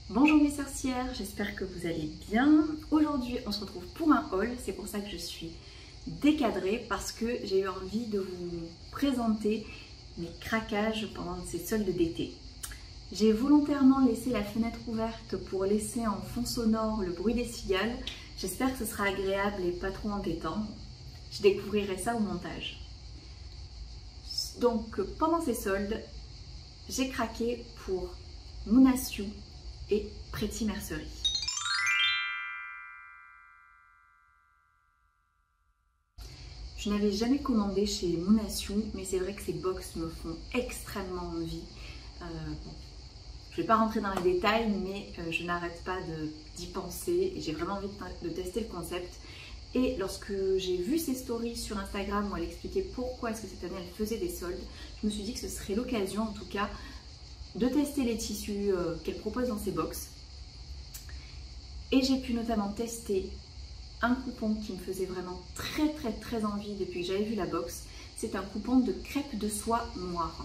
Bonjour mes sorcières, j'espère que vous allez bien. Aujourd'hui on se retrouve pour un haul, c'est pour ça que je suis décadrée parce que j'ai eu envie de vous présenter mes craquages pendant ces soldes d'été. J'ai volontairement laissé la fenêtre ouverte pour laisser en fond sonore le bruit des cigales. J'espère que ce sera agréable et pas trop entêtant. Je découvrirai ça au montage. Donc pendant ces soldes, j'ai craqué pour Moonasio et Pretty Mercerie. Je n'avais jamais commandé chez Moonasio, mais c'est vrai que ces box me font extrêmement envie. Je ne vais pas rentrer dans les détails, mais je n'arrête pas d'y penser et j'ai vraiment envie de tester le concept. Et lorsque j'ai vu ses stories sur Instagram où elle expliquait pourquoi est-ce que cette année elle faisait des soldes, je me suis dit que ce serait l'occasion en tout cas de tester les tissus qu'elle propose dans ses box. Et j'ai pu notamment tester un coupon qui me faisait vraiment très envie depuis que j'avais vu la box. C'est un coupon de crêpe de soie noire.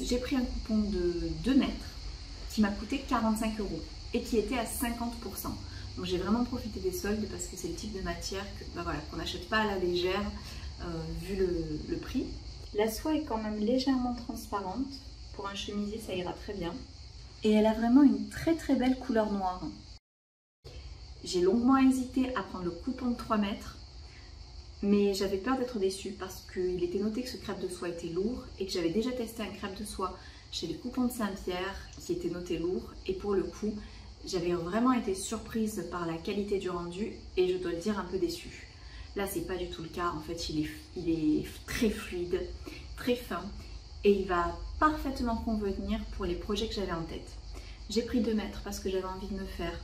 J'ai pris un coupon de 2 mètres qui m'a coûté 45 € et qui était à 50%. Donc j'ai vraiment profité des soldes parce que c'est le type de matière qu'on n'achète pas à la légère vu le prix. La soie est quand même légèrement transparente. Pour un chemisier, ça ira très bien. Et elle a vraiment une très belle couleur noire. J'ai longuement hésité à prendre le coupon de 3 mètres, mais j'avais peur d'être déçue parce qu'il était noté que ce crêpe de soie était lourd et que j'avais déjà testé un crêpe de soie chez les coupons de Saint-Pierre qui était noté lourd. Et pour le coup, j'avais vraiment été surprise par la qualité du rendu et je dois le dire un peu déçue. Là, c'est pas du tout le cas. En fait, il est très fluide, très fin. Et il va parfaitement convenir pour les projets que j'avais en tête. J'ai pris 2 mètres parce que j'avais envie de me faire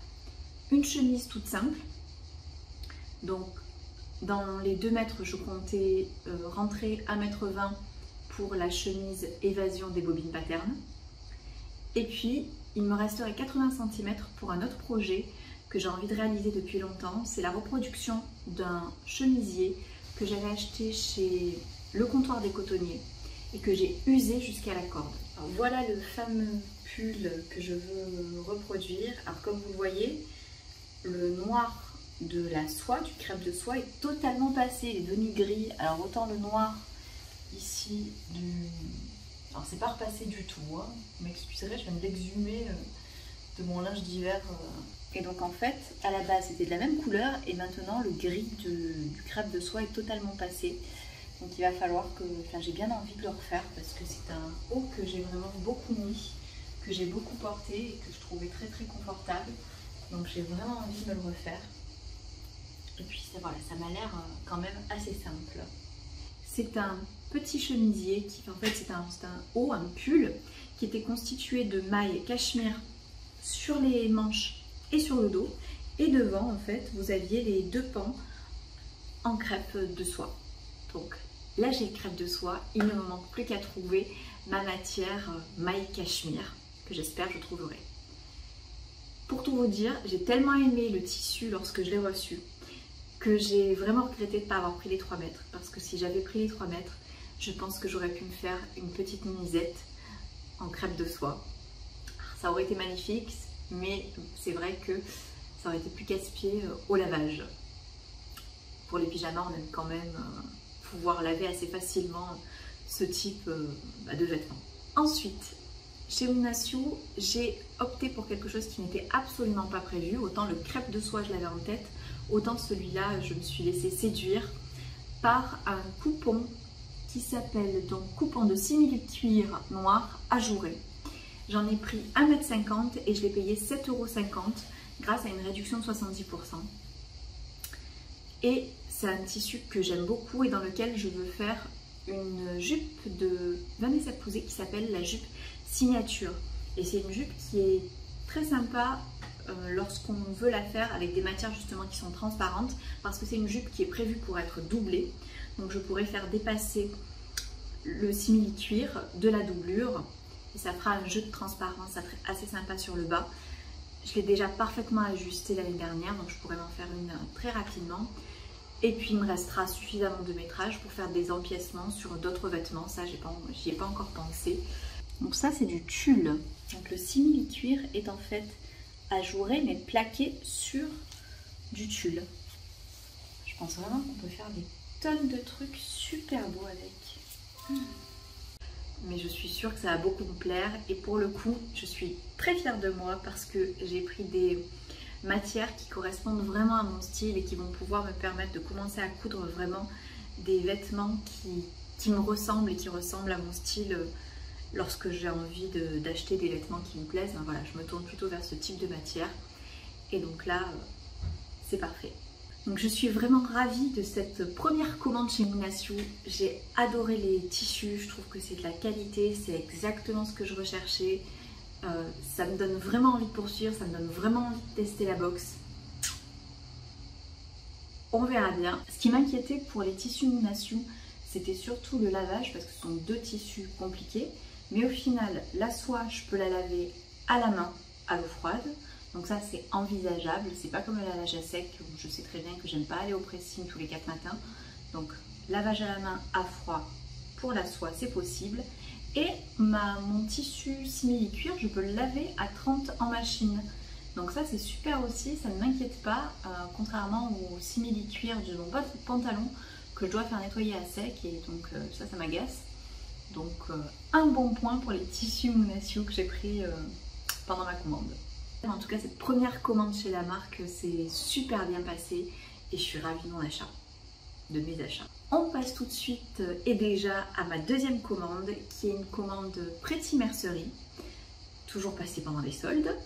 une chemise toute simple. Donc dans les 2 mètres, je comptais rentrer 1,20 m pour la chemise évasion des bobines patternes. Et puis il me resterait 80 cm pour un autre projet que j'ai envie de réaliser depuis longtemps. C'est la reproduction d'un chemisier que j'avais acheté chez Le Comptoir des Cotonniers et que j'ai usé jusqu'à la corde. Alors voilà le fameux pull que je veux reproduire. Alors comme vous le voyez, le noir de la soie, du crêpe de soie est totalement passé, il est devenu gris. Alors autant le noir ici alors c'est pas repassé du tout, hein. Vous m'excuserez, je viens de l'exhumer de mon linge d'hiver. Et donc en fait, à la base c'était de la même couleur et maintenant le gris du crêpe de soie est totalement passé. Donc il va falloir que, j'ai bien envie de le refaire parce que c'est un haut que j'ai vraiment beaucoup mis, que j'ai beaucoup porté et que je trouvais très confortable. Donc j'ai vraiment envie de me le refaire. Et puis voilà, ça m'a l'air quand même assez simple. C'est un petit chemisier qui en fait c'est un haut, un pull qui était constitué de mailles cachemire sur les manches et sur le dos. Et devant en fait vous aviez les 2 pans en crêpe de soie. Donc là j'ai le crêpe de soie, il ne me manque plus qu'à trouver ma matière maille cachemire que j'espère je trouverai. Pour tout vous dire, j'ai tellement aimé le tissu lorsque je l'ai reçu que j'ai vraiment regretté de ne pas avoir pris les 3 mètres parce que si j'avais pris les 3 mètres, je pense que j'aurais pu me faire une petite nuisette en crêpe de soie. Ça aurait été magnifique, mais c'est vrai que ça aurait été plus casse-pied au lavage. Pour les pyjamas, on aime quand même pouvoir laver assez facilement ce type de vêtements. Ensuite, chez Moonasio, j'ai opté pour quelque chose qui n'était absolument pas prévu. Autant le crêpe de soie, je l'avais en tête, autant celui-là, je me suis laissée séduire par un coupon qui s'appelle donc coupon de simili-cuir noir ajouré. J'en ai pris 1,50 m et je l'ai payé 7,50 € grâce à une réduction de 70%. Et c'est un tissu que j'aime beaucoup et dans lequel je veux faire une jupe de Vanessa Pouzet qui s'appelle la jupe signature. Et c'est une jupe qui est très sympa lorsqu'on veut la faire avec des matières justement qui sont transparentes parce que c'est une jupe qui est prévue pour être doublée. Donc je pourrais faire dépasser le simili-cuir de la doublure et ça fera un jeu de transparence assez sympa sur le bas. Je l'ai déjà parfaitement ajusté l'année dernière donc je pourrais m'en faire une très rapidement. Et puis il me restera suffisamment de métrage pour faire des empiècements sur d'autres vêtements. Ça, j'y ai pas encore pensé. Donc ça, c'est du tulle. Donc le simili-cuir est en fait ajouré mais plaqué sur du tulle. Je pense vraiment qu'on peut faire des tonnes de trucs super beaux avec. Mais je suis sûre que ça va beaucoup me plaire et pour le coup je suis très fière de moi parce que j'ai pris des matières qui correspondent vraiment à mon style et qui vont pouvoir me permettre de commencer à coudre vraiment des vêtements qui me ressemblent et qui ressemblent à mon style lorsque j'ai envie d'acheter des vêtements qui me plaisent. Ben voilà, je me tourne plutôt vers ce type de matière et donc là c'est parfait. Donc je suis vraiment ravie de cette première commande chez Moonasio. J'ai adoré les tissus, je trouve que c'est de la qualité, c'est exactement ce que je recherchais. Ça me donne vraiment envie de poursuivre, ça me donne vraiment envie de tester la box. On verra bien. Ce qui m'inquiétait pour les tissus Moonasio, c'était surtout le lavage parce que ce sont deux tissus compliqués. Mais au final, la soie, je peux la laver à la main, à l'eau froide. Donc ça c'est envisageable, c'est pas comme le lavage à sec où je sais très bien que j'aime pas aller au pressing tous les 4 matins. Donc lavage à la main à froid pour la soie c'est possible. Et mon tissu simili-cuir je peux le laver à 30 en machine. Donc ça c'est super aussi, ça ne m'inquiète pas, contrairement au simili-cuir de mon pantalon que je dois faire nettoyer à sec et donc ça m'agace. Donc un bon point pour les tissus Moonasio que j'ai pris pendant ma commande. En tout cas, cette première commande chez la marque s'est super bien passée et je suis ravie de mes achats. On passe tout de suite et déjà à ma deuxième commande qui est une commande Pretty Mercerie, toujours passée pendant les soldes.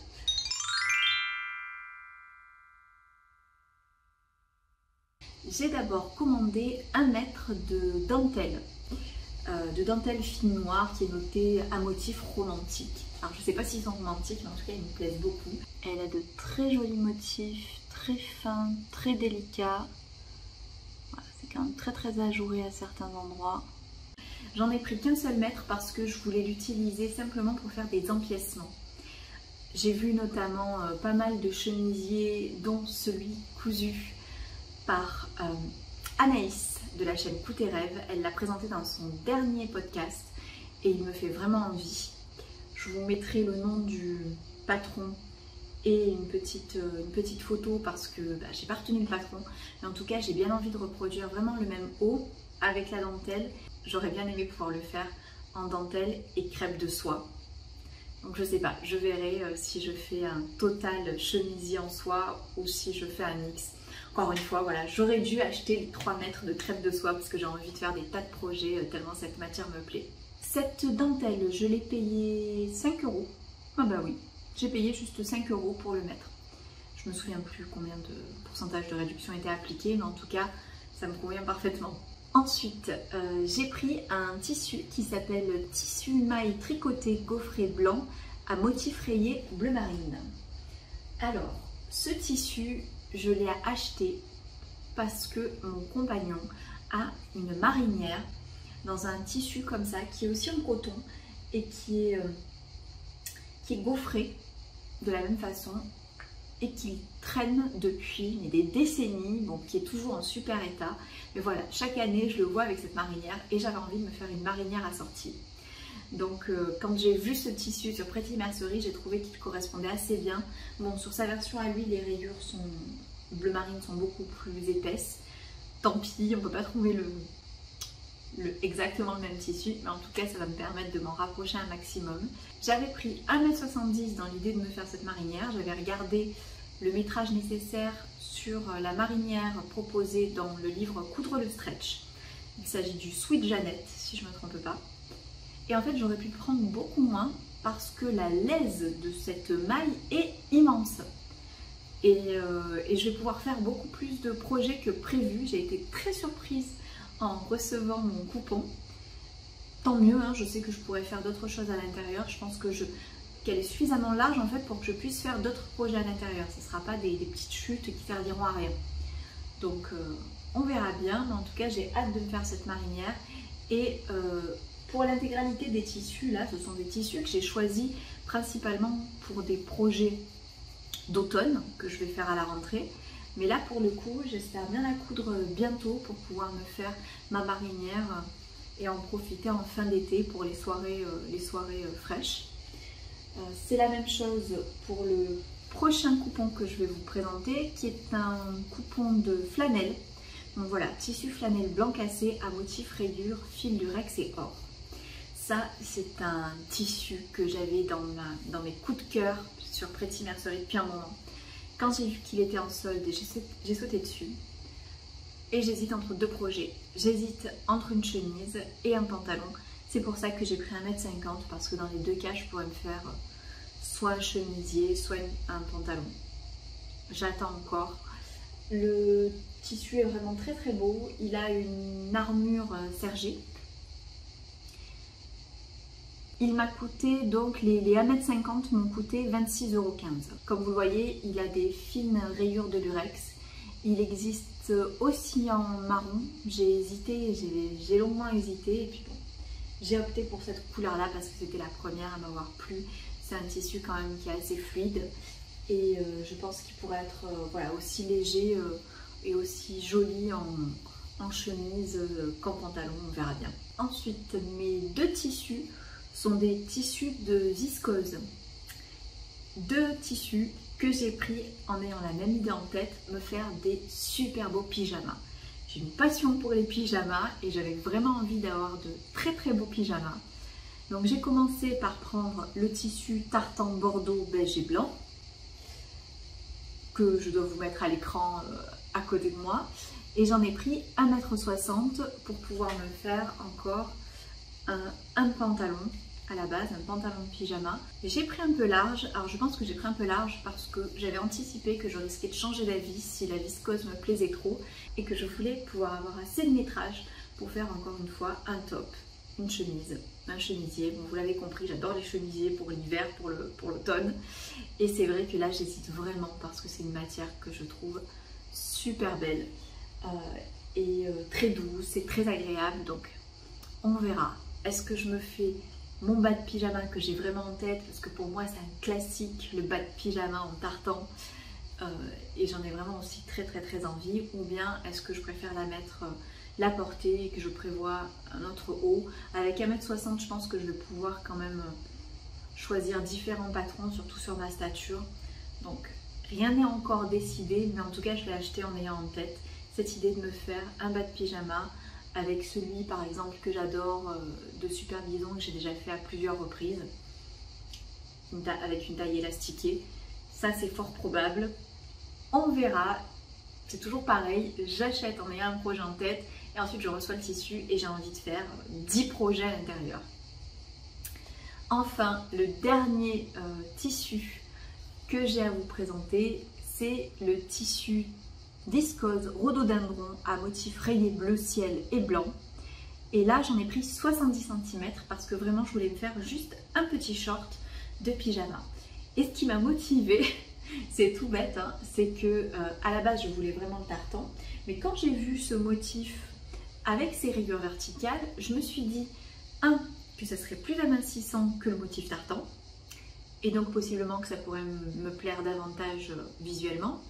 J'ai d'abord commandé 1 mètre de dentelle fine noire qui est notée à motif romantique. Alors je sais pas s'ils sont romantiques mais en tout cas ils me plaisent beaucoup. Elle a de très jolis motifs, très fins, très délicats. Voilà, c'est quand même très ajouré à certains endroits. J'en ai pris qu'un seul mètre parce que je voulais l'utiliser simplement pour faire des empiècements. J'ai vu notamment pas mal de chemisiers dont celui cousu par Anaïs de la chaîne Coup tes rêves. Elle l'a présenté dans son dernier podcast et il me fait vraiment envie. Je vous mettrai le nom du patron et une petite photo parce que j'ai pas retenu le patron. Mais en tout cas, j'ai bien envie de reproduire vraiment le même haut avec la dentelle. J'aurais bien aimé pouvoir le faire en dentelle et crêpe de soie. Donc je sais pas, je verrai si je fais un total chemisier en soie ou si je fais un mix. Encore une fois, voilà, j'aurais dû acheter les 3 mètres de crêpe de soie parce que j'ai envie de faire des tas de projets tellement cette matière me plaît. Cette dentelle, je l'ai payée 5 €. Ah bah oui, j'ai payé juste 5 € pour le mètre. Je me souviens plus combien de pourcentage de réduction était appliqué, mais en tout cas, ça me convient parfaitement. Ensuite, j'ai pris un tissu qui s'appelle tissu maille tricoté gaufré blanc à motif rayé bleu marine. Alors, ce tissu, je l'ai acheté parce que mon compagnon a une marinière dans un tissu comme ça qui est aussi en coton et qui est gaufré de la même façon et qui traîne depuis des décennies, bon, qui est toujours en super état. Mais voilà, chaque année je le vois avec cette marinière et j'avais envie de me faire une marinière assortie. Donc quand j'ai vu ce tissu sur Pretty Mercerie, j'ai trouvé qu'il correspondait assez bien. Bon, sur sa version à lui, les rayures bleu marine sont beaucoup plus épaisses. Tant pis, on ne peut pas trouver exactement le même tissu, mais en tout cas ça va me permettre de m'en rapprocher un maximum. J'avais pris 1,70 m dans l'idée de me faire cette marinière. J'avais regardé le métrage nécessaire sur la marinière proposée dans le livre Coudre le stretch. Il s'agit du Sweet Jeannette, si je ne me trompe pas. Et en fait j'aurais pu prendre beaucoup moins parce que la laise de cette maille est immense. Et je vais pouvoir faire beaucoup plus de projets que prévu. J'ai été très surprise en recevant mon coupon. Tant mieux, hein, je sais que je pourrais faire d'autres choses à l'intérieur. Je pense qu'elle est suffisamment large en fait pour que je puisse faire d'autres projets à l'intérieur. Ce ne sera pas des petites chutes qui serviront à rien. Donc on verra bien, mais en tout cas j'ai hâte de me faire cette marinière. Et pour l'intégralité des tissus, là, ce sont des tissus que j'ai choisis principalement pour des projets d'automne que je vais faire à la rentrée. Mais là pour le coup j'espère bien la coudre bientôt pour pouvoir me faire ma marinière et en profiter en fin d'été pour les soirées fraîches. C'est la même chose pour le prochain coupon que je vais vous présenter, qui est un coupon de flanelle. Donc voilà, tissu flanelle blanc cassé à motif rayure, fil lurex et or. Ça, c'est un tissu que j'avais dans mes coups de cœur sur Pretty Mercerie depuis un moment. Quand j'ai vu qu'il était en solde, j'ai sauté dessus. Et j'hésite entre deux projets. J'hésite entre une chemise et un pantalon. C'est pour ça que j'ai pris 1,50 m parce que dans les deux cas, je pourrais me faire soit un chemisier, soit un pantalon. J'attends encore. Le tissu est vraiment très très beau. Il a une armure sergée. Il m'a coûté, donc les 1,50 m m'ont coûté 26,15 €. Comme vous le voyez, il a des fines rayures de lurex. Il existe aussi en marron. J'ai hésité, j'ai longuement hésité et puis bon, j'ai opté pour cette couleur là parce que c'était la première à m'avoir plu. C'est un tissu quand même qui est assez fluide et je pense qu'il pourrait être voilà, aussi léger et aussi joli en chemise qu'en pantalon, on verra bien. Ensuite, mes deux tissus sont des tissus de viscose. Deux tissus que j'ai pris en ayant la même idée en tête, me faire des super beaux pyjamas. J'ai une passion pour les pyjamas et j'avais vraiment envie d'avoir de très très beaux pyjamas. Donc j'ai commencé par prendre le tissu tartan bordeaux, beige et blanc, que je dois vous mettre à l'écran à côté de moi. Et j'en ai pris 1,60 m pour pouvoir me faire encore un pantalon à la base, un pantalon de pyjama. J'ai pris un peu large. Alors je pense que j'ai pris un peu large parce que j'avais anticipé que je risquais de changer d'avis si la viscose me plaisait trop et que je voulais pouvoir avoir assez de métrage pour faire encore une fois un top, une chemise, un chemisier. Bon, vous l'avez compris, j'adore les chemisiers pour l'hiver, pour l'automne. Et c'est vrai que là j'hésite vraiment parce que c'est une matière que je trouve super belle et très douce, c'est très agréable. Donc on verra. Est-ce que je me fais mon bas de pyjama que j'ai vraiment en tête, parce que pour moi c'est un classique, le bas de pyjama en tartan, et j'en ai vraiment aussi très très très envie, ou bien est-ce que je préfère la porter et que je prévois un autre haut. Avec 1,60 m, je pense que je vais pouvoir quand même choisir différents patrons, surtout sur ma stature. Donc rien n'est encore décidé, mais en tout cas je l'ai acheté en ayant en tête cette idée de me faire un bas de pyjama avec celui par exemple que j'adore de Super Bison, que j'ai déjà fait à plusieurs reprises, avec une taille élastiquée. Ça c'est fort probable, on verra. C'est toujours pareil, j'achète en ayant un projet en tête et ensuite je reçois le tissu et j'ai envie de faire 10 projets à l'intérieur. Enfin, le dernier tissu que j'ai à vous présenter, c'est le tissu viscose rhododendron à motif rayé bleu ciel et blanc. Et là j'en ai pris 70 cm parce que vraiment je voulais me faire juste un petit short de pyjama. Et ce qui m'a motivée, c'est tout bête, hein, c'est que à la base je voulais vraiment le tartan, mais quand j'ai vu ce motif avec ses rayures verticales, je me suis dit que ça serait plus amincissant que le motif tartan et donc possiblement que ça pourrait me plaire davantage visuellement.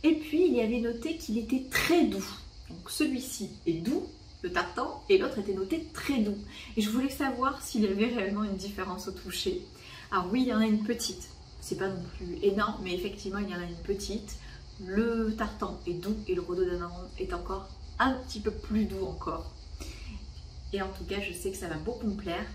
Et puis il y avait noté qu'il était très doux. Donc celui-ci est doux, le tartan, et l'autre était noté très doux. Et je voulais savoir s'il y avait réellement une différence au toucher. Alors oui, il y en a une petite. C'est pas non plus énorme, mais effectivement il y en a une petite. Le tartan est doux et le rhododendron est encore un petit peu plus doux encore. Et en tout cas, je sais que ça va beaucoup me plaire.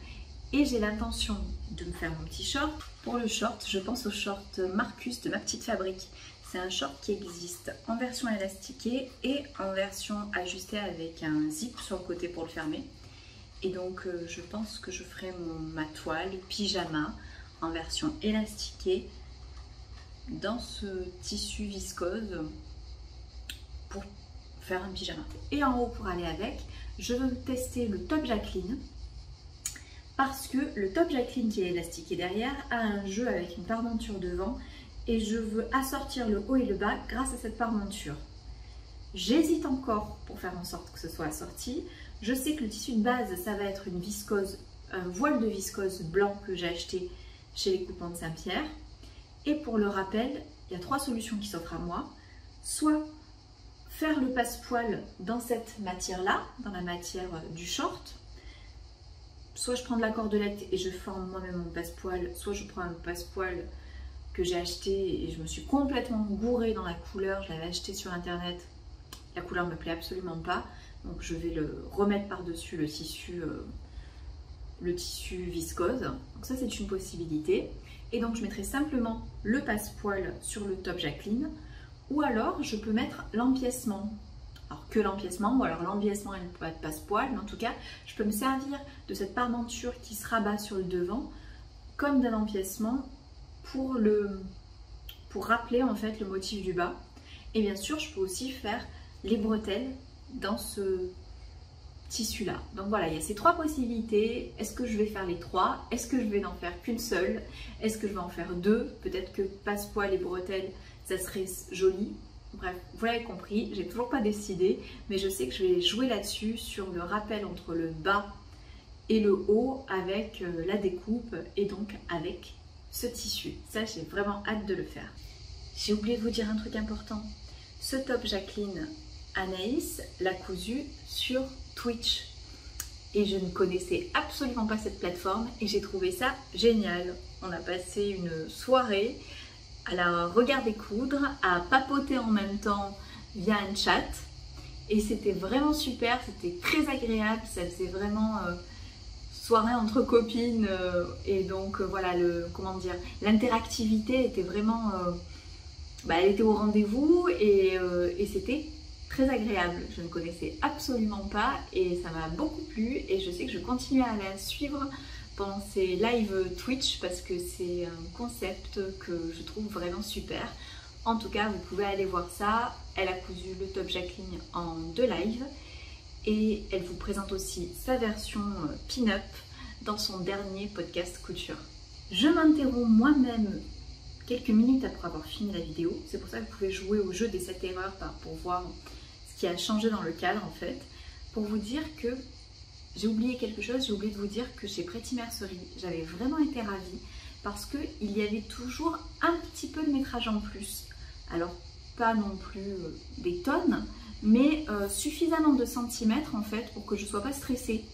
Et j'ai l'intention de me faire mon petit short. Pour le short, je pense au short Marcus de Ma Petite Fabrique. C'est un short qui existe en version élastiquée et en version ajustée avec un zip sur le côté pour le fermer. Et donc je pense que je ferai ma toile pyjama en version élastiquée dans ce tissu viscose pour faire un pyjama. Et en haut, pour aller avec, je veux tester le top Jacqueline parce que le top Jacqueline qui est élastiqué derrière a un jeu avec une parmenture devant et je veux assortir le haut et le bas grâce à cette parmenture. J'hésite encore pour faire en sorte que ce soit assorti. Je sais que le tissu de base, ça va être une viscose, un voile de viscose blanc que j'ai acheté chez les Coupons de Saint-Pierre. Et pour le rappel, il y a 3 solutions qui s'offrent à moi. Soit faire le passepoil dans cette matière-là, dans la matière du short, soit je prends de la cordelette et je forme moi-même mon passepoil, soit je prends un passepoil que j'ai acheté et je me suis complètement gourée dans la couleur. Je l'avais acheté sur internet, la couleur me plaît absolument pas, donc je vais le remettre par-dessus le tissu viscose. Donc ça c'est une possibilité. Et donc je mettrai simplement le passepoil sur le top Jacqueline, ou alors je peux mettre l'empiècement. Alors que l'empiècement, ou alors l'empiècement et le passepoil, mais en tout cas je peux me servir de cette parmenture qui se rabat sur le devant comme d'un empiècement pour rappeler en fait le motif du bas. Et bien sûr je peux aussi faire les bretelles dans ce tissu là. Donc voilà, il y a ces trois possibilités. Est-ce que je vais faire les trois? Est-ce que je vais n'en faire qu'une seule? Est-ce que je vais en faire deux? Peut-être que passepoil et bretelles ça serait joli. Bref, vous l'avez compris, j'ai toujours pas décidé, mais je sais que je vais jouer là-dessus sur le rappel entre le bas et le haut avec la découpe et donc avec ce tissu. Ça, j'ai vraiment hâte de le faire. J'ai oublié de vous dire un truc important. Ce top Jacqueline, Anaïs l'a cousu sur Twitch. Et je ne connaissais absolument pas cette plateforme et j'ai trouvé ça génial. On a passé une soirée à la regarder coudre, à papoter en même temps via un chat. Et c'était vraiment super, c'était très agréable, ça faisait vraiment soirée entre copines. Et donc voilà, l'interactivité était vraiment... elle était au rendez-vous et c'était très agréable. Je ne connaissais absolument pas et ça m'a beaucoup plu et je sais que je continue à la suivre pendant ces live Twitch parce que c'est un concept que je trouve vraiment super. En tout cas, vous pouvez aller voir ça. Elle a cousu le top Jacqueline en 2 lives et elle vous présente aussi sa version pin-up dans son dernier podcast couture. Je m'interromps moi-même quelques minutes après avoir fini la vidéo. C'est pour ça que vous pouvez jouer au jeu des 7 erreurs pour voir ce qui a changé dans le cadre en fait. Pour vous dire que j'ai oublié quelque chose, j'ai oublié de vous dire que chez Pretty Mercerie, j'avais vraiment été ravie parce qu'il y avait toujours un petit peu de métrage en plus. Alors, pas non plus des tonnes, mais suffisamment de centimètres en fait pour que je ne sois pas stressée.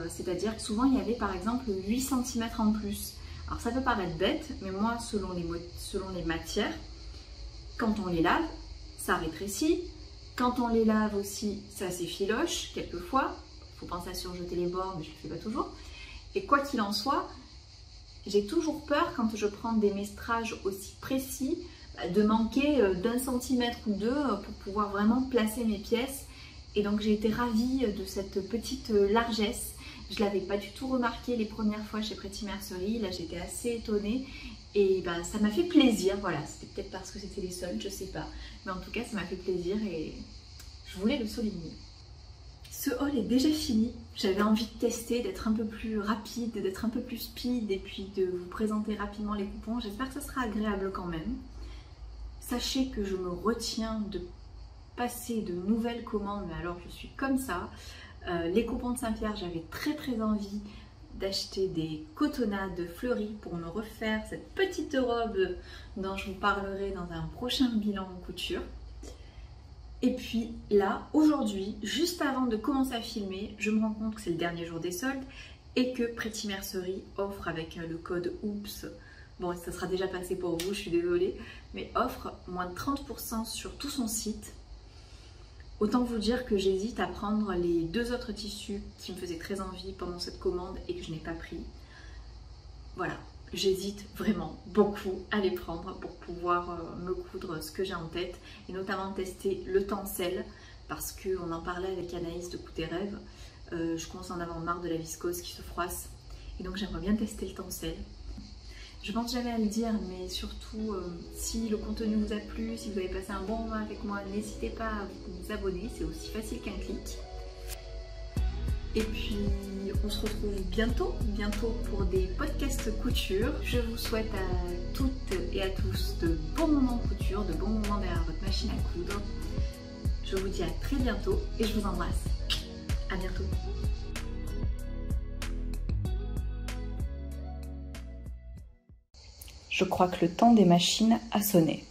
C'est-à-dire que souvent, il y avait par exemple 8 cm en plus. Alors, ça peut paraître bête, mais moi, selon les matières, quand on les lave, ça rétrécit. Quand on les lave aussi, ça s'effiloche quelquefois. Il faut penser à surjeter les bords, mais je ne le fais pas toujours. Et quoi qu'il en soit, j'ai toujours peur quand je prends des métrages aussi précis de manquer d'1 centimètre ou 2 pour pouvoir vraiment placer mes pièces. Et donc j'ai été ravie de cette petite largesse. Je ne l'avais pas du tout remarqué les premières fois chez Pretty Mercerie. Là j'étais assez étonnée et ça m'a fait plaisir. Voilà, c'était peut-être parce que c'était les soldes, je ne sais pas. Mais en tout cas ça m'a fait plaisir et je voulais le souligner. Ce haul est déjà fini, j'avais envie de tester, d'être un peu plus rapide, d'être un peu plus speed et puis de vous présenter rapidement les coupons. J'espère que ça sera agréable quand même. Sachez que je me retiens de passer de nouvelles commandes, mais alors je suis comme ça. Les coupons de Saint-Pierre, j'avais très envie d'acheter des cotonnades fleuries pour me refaire cette petite robe dont je vous parlerai dans un prochain bilan couture. Et puis là, aujourd'hui, juste avant de commencer à filmer, je me rends compte que c'est le dernier jour des soldes et que Pretty Mercerie offre avec le code OOPS, bon ça sera déjà passé pour vous, je suis désolée, mais offre moins de 30% sur tout son site. Autant vous dire que j'hésite à prendre les 2 autres tissus qui me faisaient très envie pendant cette commande et que je n'ai pas pris. Voilà. J'hésite vraiment beaucoup à les prendre pour pouvoir me coudre ce que j'ai en tête et notamment tester le tencel parce qu'on en parlait avec Anaïs de Coups tes rêves. Je commence à en avoir marre de la viscose qui se froisse et donc j'aimerais bien tester le tencel. Je pense jamais à le dire, mais surtout si le contenu vous a plu, si vous avez passé un bon moment avec moi, n'hésitez pas à vous abonner, c'est aussi facile qu'un clic. Et puis on se retrouve bientôt pour des podcasts couture. Je vous souhaite à toutes et à tous de bons moments couture, de bons moments derrière votre machine à coudre. Je vous dis à très bientôt et je vous embrasse. À bientôt. Je crois que le temps des machines a sonné.